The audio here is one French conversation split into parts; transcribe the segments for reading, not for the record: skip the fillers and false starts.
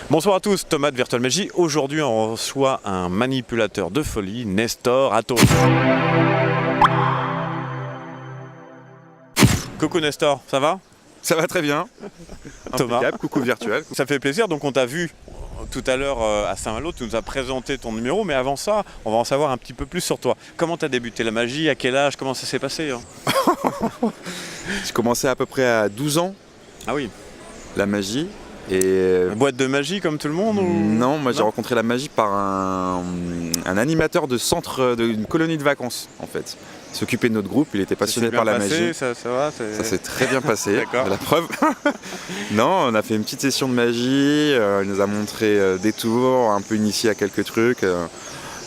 Bonsoir à tous, Thomas de Virtual Magie. Aujourd'hui, on reçoit un manipulateur de folie, Nestor Athos. Coucou Nestor, ça va? Ça va très bien. Thomas. Impeccable. Coucou virtuel. Ça fait plaisir, donc on t'a vu tout à l'heure à Saint-Malo, tu nous as présenté ton numéro, mais avant ça, on va en savoir un petit peu plus sur toi. Comment tu as débuté la magie, à quel âge, comment ça s'est passé hein? J'ai commencé à peu près à 12 ans, Ah oui, la magie. Et une boîte de magie comme tout le monde ou... non, moi j'ai rencontré la magie par un animateur de centre d'une colonie de vacances en fait. Il s'occupait de notre groupe, il était passionné par la magie. Ça va, Ça s'est très bien passé, D'accord. la preuve. Non, on a fait une petite session de magie, il nous a montré des tours, un peu initié à quelques trucs.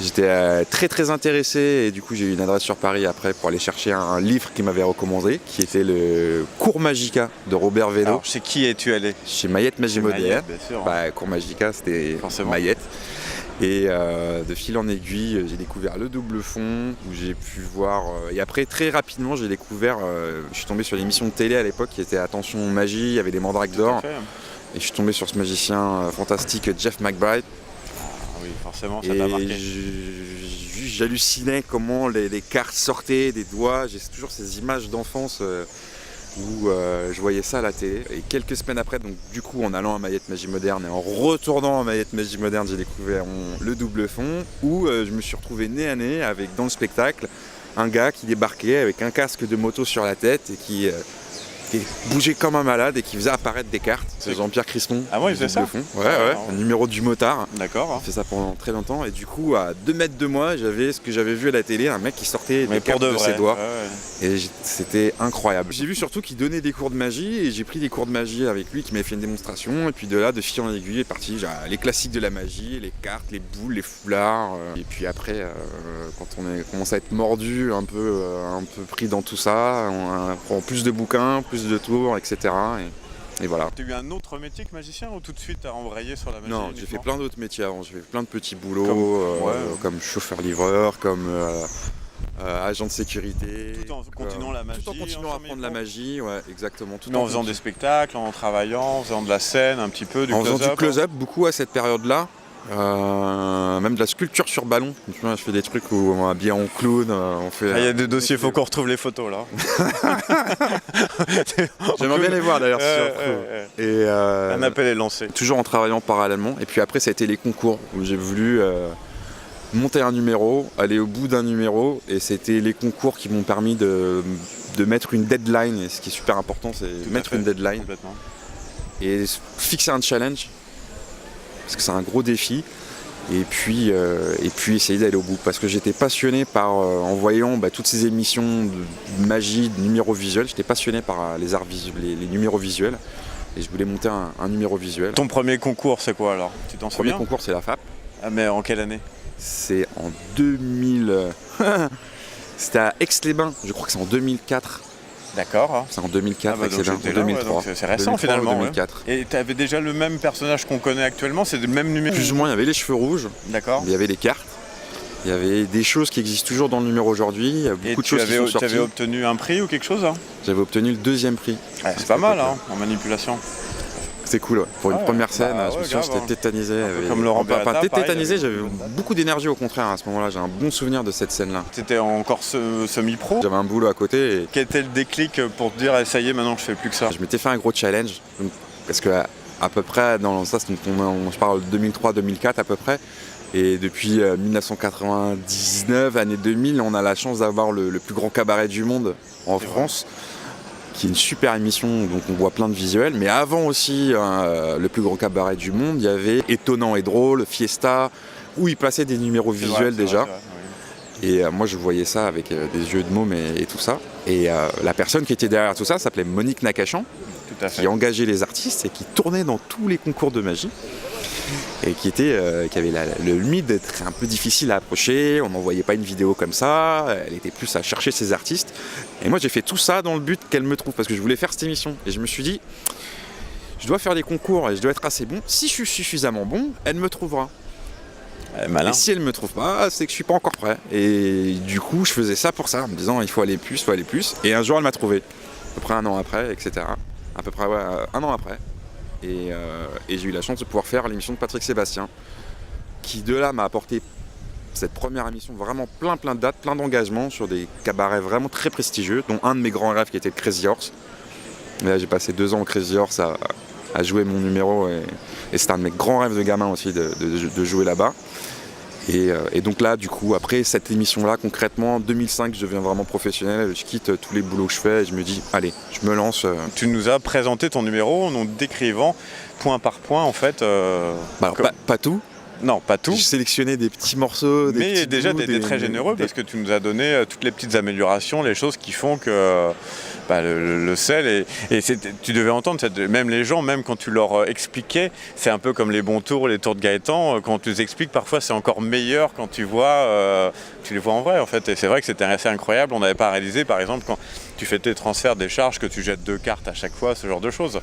J'étais très intéressé et du coup j'ai eu une adresse sur Paris après pour aller chercher un livre qu'il m'avait recommandé qui était le Cours Magica de Robert Veno. Alors, chez qui es-tu allé? Chez Mayette Magie Chez Moderne. Mayette, bien sûr. Cours Magica c'était Forcément. Mayette. Et de fil en aiguille, j'ai découvert le double fond où j'ai pu voir. Et après, très rapidement, j'ai découvert. Je suis tombé sur l'émission de télé à l'époque qui était Attention Magie, il y avait des mandrakes d'or. Tout à fait. Et je suis tombé sur ce magicien fantastique Jeff McBride. Ah oui, forcément, ça Et t'a marqué. j'hallucinais comment les cartes sortaient des doigts. J'ai toujours ces images d'enfance où je voyais ça à la télé. Et quelques semaines après, donc du coup en allant à Mayette Magie Moderne et en retournant à Mayette Magie Moderne, j'ai découvert le double fond où je me suis retrouvé nez à nez avec dans le spectacle un gars qui débarquait avec un casque de moto sur la tête et qui bougeait comme un malade et qui faisait apparaître des cartes. C'est Jean-Pierre Crispon. Ah ouais, il du faisait double ça fond. Ouais, un numéro du motard. D'accord. J'ai fait ça pendant très longtemps et du coup à 2 mètres de moi j'avais ce que j'avais vu à la télé, un mec qui sortait Mais des pour cartes de de vrai. ses doigts Ouais. et c'était incroyable. J'ai vu surtout qu'il donnait des cours de magie et j'ai pris des cours de magie avec lui qui m'avait fait une démonstration et puis de là de fil en aiguille est parti les classiques de la magie, les cartes, les boules, les foulards et puis après quand on a commencé à être mordu un peu pris dans tout ça, on prend plus de bouquins, plus de tours, etc. Et voilà. Tu as eu un autre métier que magicien ou tout de suite t'as embrayé sur la magie? Non, j'ai fait uniquement plein d'autres métiers avant. J'ai fait plein de petits boulots, Comme- comme chauffeur-livreur, comme agent de sécurité. Tout en continuant la magie. Tout en continuant à apprendre la magie, ouais, exactement. Tout Mais en faisant des spectacles, en travaillant, en faisant de la scène, un petit peu, du en faisant close-up. du close-up, beaucoup à cette période-là. Même de la sculpture sur ballon. Tu vois, je fais des trucs où on est habillé en clown. On fait. Il y a des dossiers, il faut qu'on retrouve les photos là. J'aimerais bien les voir d'ailleurs. si on Ouais, retrouve. ouais, ouais. Et Un appel est lancé. toujours en travaillant parallèlement. Et puis après, ça a été les concours où j'ai voulu monter un numéro, aller au bout d'un numéro. Et c'était les concours qui m'ont permis de mettre une deadline. Et ce qui est super important, c'est Tout à mettre fait, une deadline complètement. et fixer un challenge. Parce que c'est un gros défi. Et puis essayer d'aller au bout. Parce que j'étais passionné par, en voyant toutes ces émissions de magie, de numéros visuels, j'étais passionné par les arts visuels, les numéros visuels. Et je voulais monter un numéro visuel. Ton premier concours, c'est quoi alors? Tu t'en Le premier souviens? concours, c'est la FAP. Ah, mais en quelle année? C'est en 2000. C'était à Aix-les-Bains, je crois que c'est en 2004. D'accord. C'est en 2004, Ah bah donc Aix-les-Bains, j'étais en là, ouais, 2003. donc c'est récent 2003 ou finalement. Ouais. 2004. Et tu avais déjà le même personnage qu'on connaît actuellement, c'est le même numéro? Plus ou moins, il y avait les cheveux rouges, D'accord. il y avait les cartes, il y avait des choses qui existent toujours dans le numéro aujourd'hui, il y a Et beaucoup de tu choses qui sont avais sorties. obtenu un prix ou quelque chose hein? J'avais obtenu le 2e prix. Ouais, c'est pas mal hein, en manipulation. C'était cool, ouais. Pour une Ouais, première scène, bah je me ouais, souviens, grave, j'étais tétanisé. peu comme Laurent Beretta, pareil, tétanisé, il y avait j'avais beaucoup de dates. beaucoup d'énergie au contraire à ce moment-là, j'ai un bon souvenir de cette scène-là. C'était encore semi-pro. J'avais un boulot à côté et Quel était le déclic pour te dire eh, ça y est, maintenant je fais plus que ça? je m'étais fait un gros challenge, parce que à peu près, dans ça, je parle de 2003-2004 à peu près, et depuis 1999, année 2000, on a la chance d'avoir le plus grand cabaret du monde en France, qui est une super émission, donc on voit plein de visuels, mais avant aussi le plus grand cabaret du monde, il y avait Étonnant et Drôle, Fiesta, où il passait des numéros C'est visuels vrai, déjà. c'est vrai, oui. Et moi je voyais ça avec des yeux de môme et tout ça. Et la personne qui était derrière tout ça s'appelait Monique Nacachan, Tout à fait. qui engageait les artistes et qui tournait dans tous les concours de magie. Et qui avait le limite d'être un peu difficile à approcher, on n'envoyait pas une vidéo comme ça, elle était plus à chercher ses artistes. Et moi j'ai fait tout ça dans le but qu'elle me trouve, parce que je voulais faire cette émission. Et je me suis dit, je dois faire des concours et je dois être assez bon. Si je suis suffisamment bon, elle me trouvera. Malin. Et si elle me trouve pas, c'est que je suis pas encore prêt. Et du coup, je faisais ça pour ça, en me disant il faut aller plus, il faut aller plus. Et un jour, elle m'a trouvé, à peu près un an après, etc. À peu près un an après. Et j'ai eu la chance de pouvoir faire l'émission de Patrick Sébastien, qui de là m'a apporté cette première émission, vraiment plein de dates, plein d'engagements sur des cabarets vraiment très prestigieux, dont un de mes grands rêves qui était le Crazy Horse. Et là, j'ai passé 2 ans au Crazy Horse à jouer mon numéro, et c'était un de mes grands rêves de gamin aussi de jouer là-bas. Et donc là, du coup, après cette émission-là, concrètement, en 2005, je deviens vraiment professionnel, je quitte tous les boulots que je fais et je me dis, allez, je me lance. Tu nous as présenté ton numéro en nous décrivant point par point en fait. Alors, pas tout. Non, pas tout. J'ai sélectionné des petits morceaux, des mais petits déjà, bouts, tu étais très généreux parce que tu nous as donné toutes les petites améliorations, les choses qui font que le sel, tu devais entendre, même les gens, même quand tu leur expliquais, c'est un peu comme les bons tours, les tours de Gaëtan, quand tu les expliques, parfois c'est encore meilleur quand tu les vois en vrai en fait. Et c'est vrai que c'était assez incroyable, on n'avait pas réalisé par exemple quand tu fais tes transferts des charges que tu jettes 2 cartes à chaque fois, ce genre de choses.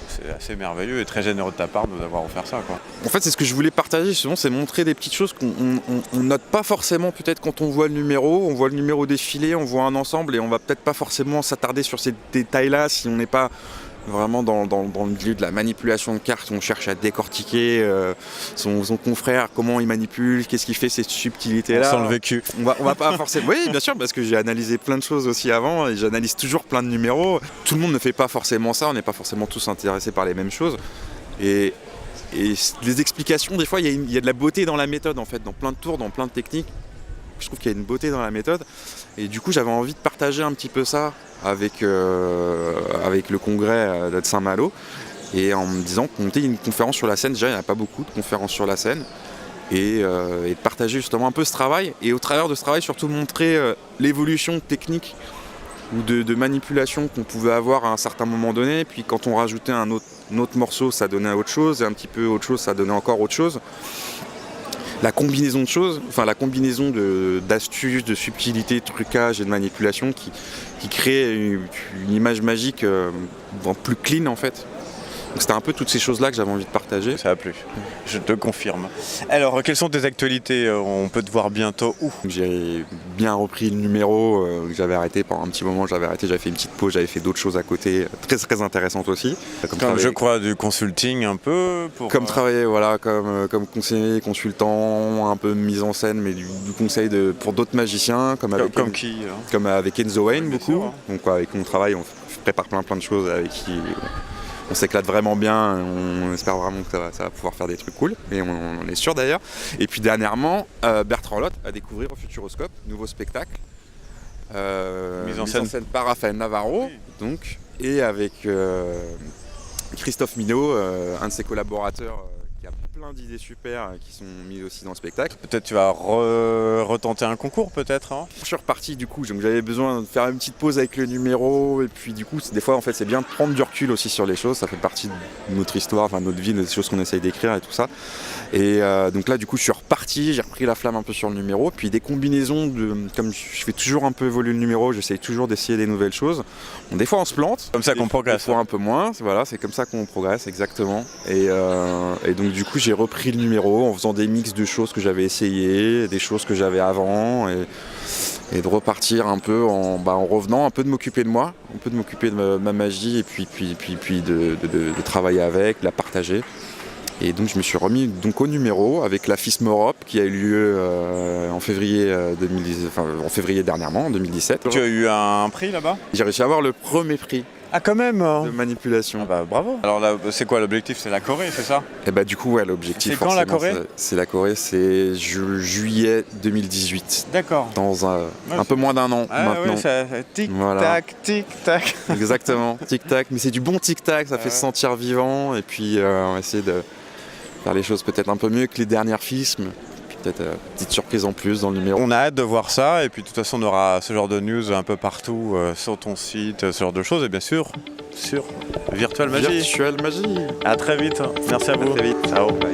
C'est assez merveilleux et très généreux de ta part de nous avoir offert ça, quoi. En fait, c'est ce que je voulais partager, souvent, c'est montrer des petites choses qu'on note pas forcément peut-être quand on voit le numéro défiler, on voit un ensemble et on va peut-être pas forcément s'attarder sur ces détails-là si on n'est pas vraiment dans le milieu de la manipulation de cartes, on cherche à décortiquer son confrère, comment il manipule, qu'est-ce qu'il fait, ces subtilités-là. Sans le vécu. On va pas forcément... Oui, bien sûr, parce que j'ai analysé plein de choses aussi avant et j'analyse toujours plein de numéros. Tout le monde ne fait pas forcément ça, on n'est pas forcément tous intéressés par les mêmes choses. Et les explications, des fois, il y a de la beauté dans la méthode, en fait, dans plein de tours, dans plein de techniques. Je trouve qu'il y a une beauté dans la méthode. Et du coup, j'avais envie de partager un petit peu ça avec le congrès de Saint-Malo. Et en me disant que monter une conférence sur la scène, déjà, il n'y en a pas beaucoup de conférences sur la scène. Et de partager justement un peu ce travail. Et au travers de ce travail, surtout montrer l'évolution technique ou de manipulation qu'on pouvait avoir à un certain moment donné. Puis quand on rajoutait un autre morceau, ça donnait autre chose. Et un petit peu autre chose, ça donnait encore autre chose. La combinaison de choses, enfin la combinaison d'astuces, de subtilités, de trucage et de manipulation qui crée une image magique plus clean en fait. Donc c'était un peu toutes ces choses-là que j'avais envie de partager. Ça a plu, je te confirme. Alors, quelles sont tes actualités? On peut te voir bientôt où? J'ai bien repris le numéro que j'avais arrêté pendant un petit moment, j'avais fait une petite pause, j'avais fait d'autres choses à côté, très intéressantes aussi. Comme je crois du consulting un peu travailler, voilà, comme conseiller, consultant, un peu de mise en scène, mais du conseil pour d'autres magiciens, comme avec Enzo Wayne beaucoup. Sûr, hein. Donc avec mon travail, on prépare plein de choses avec qui on s'éclate vraiment bien, on espère vraiment que ça va pouvoir faire des trucs cool, et on en est sûr d'ailleurs. Et puis dernièrement, Bertrand Lotte a découvert au Futuroscope, nouveau spectacle, mise en scène par Raphaël Navarro, oui. Donc, et avec Christophe Minot, un de ses collaborateurs qui a plein d'idées super qui sont mises aussi dans le spectacle. Peut-être tu vas retenter un concours peut-être, hein. Je suis reparti du coup, donc j'avais besoin de faire une petite pause avec le numéro et puis du coup des fois en fait c'est bien de prendre du recul aussi sur les choses, ça fait partie de notre histoire, enfin de notre vie, des choses qu'on essaye d'écrire et tout ça. Et donc là du coup je suis reparti, j'ai repris la flamme un peu sur le numéro, puis des combinaisons comme je fais toujours un peu évoluer le numéro, j'essaye toujours d'essayer des nouvelles choses. Bon, des fois on se plante. Comme ça qu'on progresse. Des fois un peu moins, voilà, c'est comme ça qu'on progresse exactement. Et donc du coup j'ai repris le numéro en faisant des mix de choses que j'avais essayées, des choses que j'avais avant et de repartir un peu en revenant, un peu de m'occuper de moi, un peu de m'occuper de ma magie et puis de travailler avec, de la partager. Et donc je me suis remis donc au numéro avec la FISM Europe qui a eu lieu en février dernièrement, en 2017. Tu as eu un prix là-bas? J'ai réussi à avoir le premier prix. Ah quand même de manipulation. Ah bah bravo. Alors là, c'est quoi l'objectif? C'est la Corée, c'est ça? Et bah du coup ouais, l'objectif c'est quand la Corée? C'est la Corée, c'est juillet 2018. D'accord. Dans un peu moins d'un an maintenant. Oui, ça tic tac, tic tac. Exactement, tic tac, mais c'est du bon tic tac, ça fait se sentir vivant et puis on va essayer de faire les choses peut-être un peu mieux que les dernières FISM. Peut-être une petite surprise en plus dans le numéro. On a hâte de voir ça et puis de toute façon on aura ce genre de news un peu partout sur ton site, ce genre de choses et bien sûr sur Virtual Magie. Virtual Magie. À très vite, merci à vous. À très vite. Ciao. Bye.